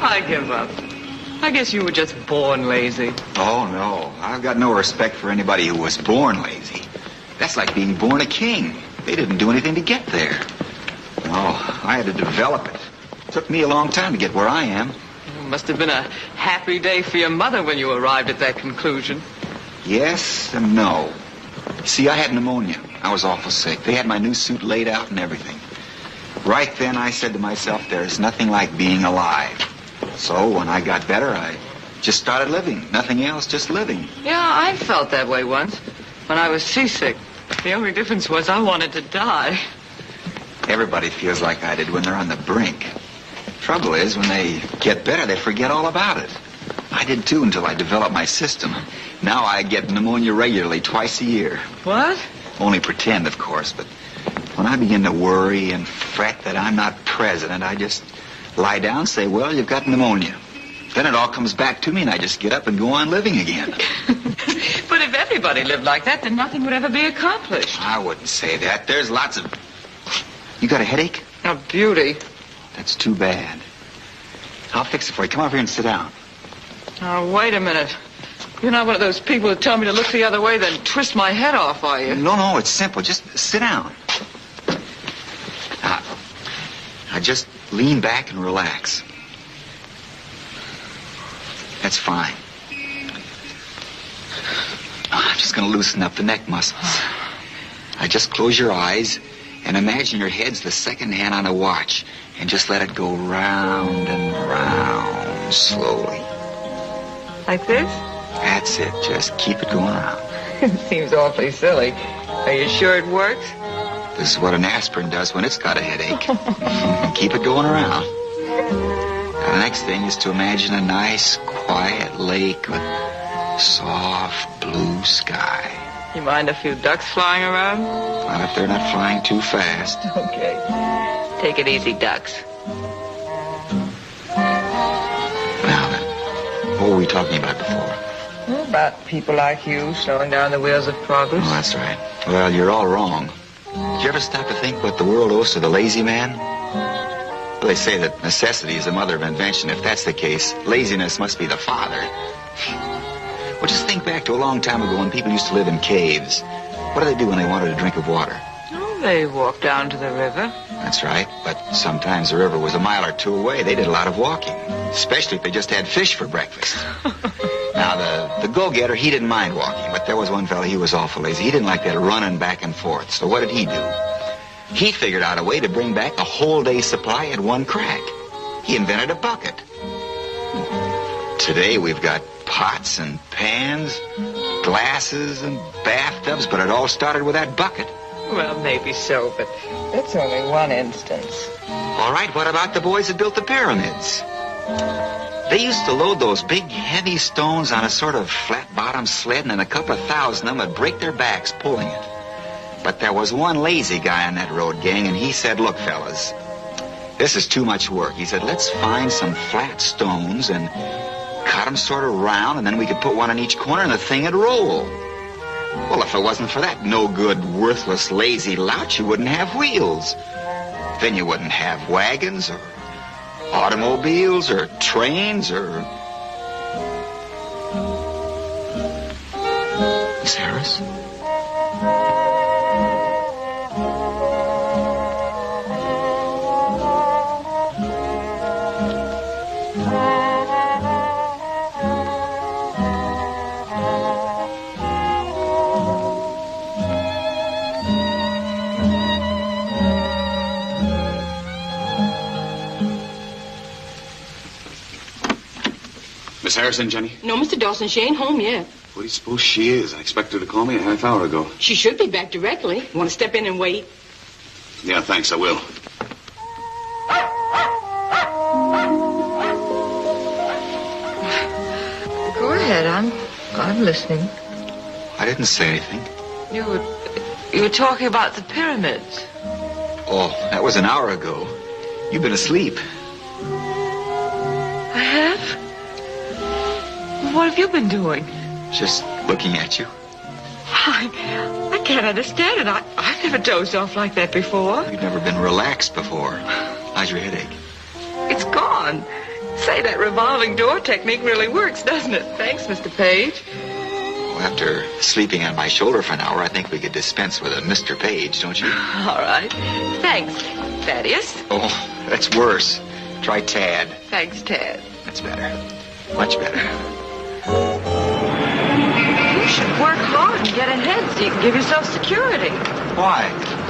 I give up. I guess you were just born lazy. Oh, no. I've got no respect for anybody who was born lazy. That's like being born a king. They didn't do anything to get there. No, I had to develop it. It took me a long time to get where I am. It must have been a happy day for your mother when you arrived at that conclusion. Yes and no. See, I had pneumonia. I was awful sick. They had my new suit laid out and everything. Right then, I said to myself, there's nothing like being alive. So when I got better, I just started living. Nothing else, just living. Yeah, I felt that way once when I was seasick. The only difference was I wanted to die. Everybody feels like I did when they're on the brink. Trouble is, when they get better, they forget all about it. I did too until I developed my system. Now I get pneumonia regularly, twice a year. What? Only pretend, of course, but when I begin to worry and fret that I'm not president, I just lie down and say, well, you've got pneumonia. Then it all comes back to me and I just get up and go on living again. But if everybody lived like that, then nothing would ever be accomplished. I wouldn't say that. There's lots of... You got a headache? A beauty. That's too bad. I'll fix it for you. Come over here and sit down. Oh, wait a minute. You're not one of those people who tell me to look the other way, then twist my head off, are you? No, it's simple. Just sit down. Now, just lean back and relax. That's fine. I'm just going to loosen up the neck muscles. Now, just close your eyes and imagine your head's the second hand on a watch and just let it go round and round slowly. Like this? That's it. Just keep it going around. It seems awfully silly. Are you sure it works? This is what an aspirin does when it's got a headache. Keep it going around. Now, the next thing is to imagine a nice, quiet lake with soft blue sky. You mind a few ducks flying around? Not if they're not flying too fast. Okay. Take it easy, ducks. Now then, what were we talking about before? About people like you slowing down the wheels of progress. Oh, that's right. Well, you're all wrong. Did you ever stop to think what the world owes to the lazy man? Well, they say that necessity is the mother of invention. If that's the case, laziness must be the father. Well, just think back to a long time ago when people used to live in caves. What did they do when they wanted a drink of water? Oh, they walked down to the river. That's right, but sometimes the river was a mile or two away. They did a lot of walking, especially if they just had fish for breakfast. Now, the go-getter, he didn't mind walking, but there was one fella, he was awful lazy. He didn't like that running back and forth. So what did he do? He figured out a way to bring back a whole day's supply at one crack. He invented a bucket. Today we've got pots and pans, glasses and bathtubs, but it all started with that bucket. Well, maybe so, but that's only one instance. All right, what about the boys that built the pyramids? They used to load those big, heavy stones on a sort of flat-bottom sled, and then a couple of thousand of them would break their backs pulling it. But there was one lazy guy on that road gang, and he said, look, fellas, this is too much work. He said, let's find some flat stones and cut them sort of round, and then we could put one in each corner, and the thing would roll. Well, if it wasn't for that no-good, worthless, lazy lout, you wouldn't have wheels. Then you wouldn't have wagons or automobiles or trains or... Miss Harris? Miss Harrison, Jenny? No, Mr. Dawson, she ain't home yet. What do you suppose she is? I expected her to call me a half hour ago. She should be back directly. Want to step in and wait? Yeah, thanks, I will. Go ahead, I'm listening. I didn't say anything. You were talking about the pyramids. Oh, that was an hour ago. You've been asleep. I have? What have you been doing? Just looking at you. I can't understand it. I've never dozed off like that before. You've never been relaxed before. How's your headache? It's gone. Say, that revolving door technique really works, doesn't it? Thanks, Mr. Page. Well, after sleeping on my shoulder for an hour, I think we could dispense with a Mr. Page, don't you? All right. Thanks, Thaddeus. Oh, that's worse. Try Tad. Thanks, Ted. That's better. Much better. You should work hard and get ahead so you can give yourself security. Why?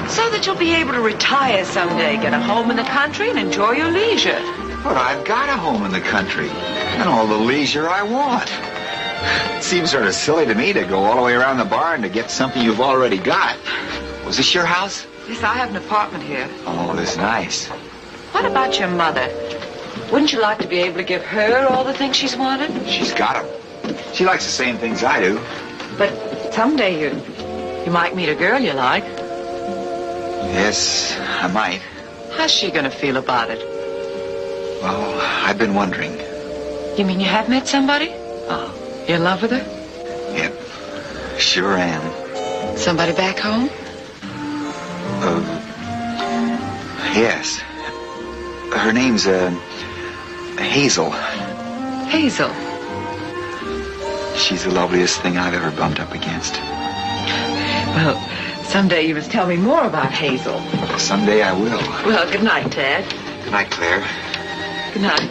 So that you'll be able to retire someday, get a home in the country, and enjoy your leisure. But I've got a home in the country and all the leisure I want. It seems sort of silly to me to go all the way around the barn to get something you've already got. Was this your house? Yes, I have an apartment here. Oh, that's nice. What about your mother? Wouldn't you like to be able to give her all the things she's wanted? She's got them. She likes the same things I do. But someday you might meet a girl you like. Yes, I might. How's she going to feel about it? Well, I've been wondering. You mean you have met somebody? Oh. You in love with her? Yep, sure am. Somebody back home? Yes. Her name's, Hazel. Hazel? She's the loveliest thing I've ever bumped up against. Well, someday you must tell me more about Hazel. Someday I will. Well, good night, Ted. Good night, Claire. Good night.